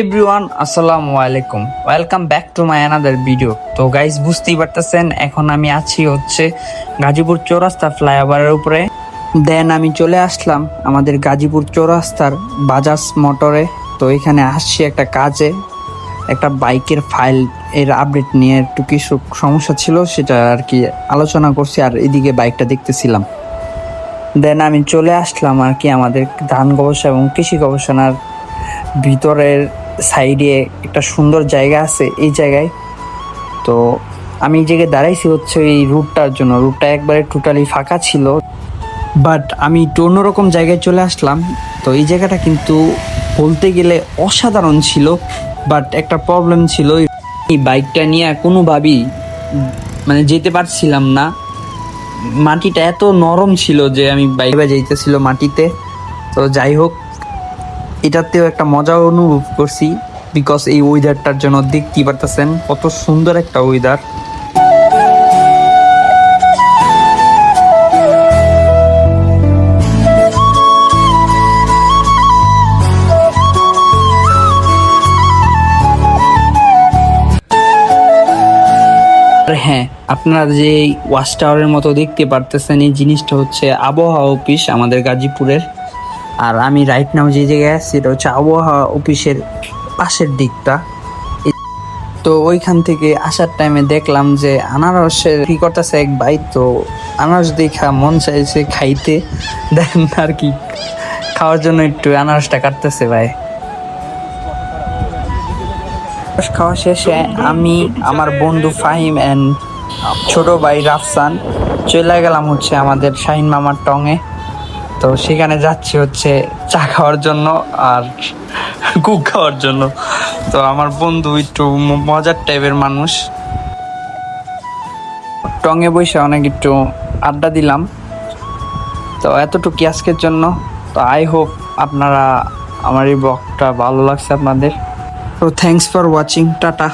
Everyone আসসালামু আলাইকুম, welcome back to my another video. তো গাইস, বুঝতেই পারতেছেন এখন আমি আছি হচ্ছে গাজীপুর চৌরাস্তা ফ্লাইওভারের উপরে। দেন আমি চলে আসলাম আমাদের গাজীপুর চৌরাস্তার বাজাজ মোটরে। তো এখানে আসছি একটা কাজে, একটা বাইকের ফাইল এর আপডেট নিয়ে একটু কিছু সমস্যা ছিল, সেটা আর কি আলোচনা করছি, আর এদিকে বাইকটা দেখতেছিলাম। দেন আমি চলে আসলাম আর কি আমাদের ধান গবেষণা এবং কৃষি গবেষণার ভিতরের সাইডে একটা সুন্দর জায়গা আছে। এই জায়গায় তো আমি এই জায়গায় দাঁড়াইছি হচ্ছে এই রুটটার জন্য। রুটটা একবারে টোটালি ফাঁকা ছিল, বাট আমি একটু অন্যরকম জায়গায় চলে আসলাম। তো এই জায়গাটা কিন্তু বলতে গেলে অসাধারণ ছিল, বাট একটা প্রবলেম ছিল, এই বাইকটা নিয়ে কোনোভাবেই মানে যেতে পারছিলাম না। মাটিটা এত নরম ছিল যে আমি বাইরে যাইতেছিল মাটিতে। তো যাই হোক, এটাতেও একটা মজা অনুভব করছি, বিকজ এই ওয়েদারটার জন্য। দেখতেই পারতেছেন কত সুন্দর একটা ওয়েদার। হ্যাঁ, আপনারা যে ওয়াচ টাওয়ারের মতো দেখতে পারতেছেন, এই জিনিসটা হচ্ছে আবহাওয়া অফিস আমাদের গাজীপুরের। আর আমি রাইট নাও যে জায়গায় আছি এটা হচ্ছে আবহাওয়া অফিসের পাশের দিকটা। তো ওইখান থেকে আসার টাইমে দেখলাম যে আনারসের কি করতেছে এক ভাই। তো আনারস দেখা মন চাইছে খাইতে, দেন আর কি খাওয়ার জন্য একটু আনারসটা কাটতেছে ভাই। খাওয়া শেষে আমি, আমার বন্ধু ফাহিম অ্যান্ড ছোট ভাই রাফসান চলে গেলাম হচ্ছে আমাদের শাহিন মামার টঙে। তো সেখানে যাচ্ছি হচ্ছে চা খাওয়ার জন্য আর কুক খাওয়ার জন্য। তো আমার বন্ধু একটু মজার টাইপের মানুষ, টঙে বসে অনেক একটু আড্ডা দিলাম। তো এতটুকু আজকের জন্য। তো আই হোপ আপনারা আমার এই ব্লগটা ভালো লাগছে আপনাদের। তো থ্যাংকস ফর ওয়াচিং, টাটা।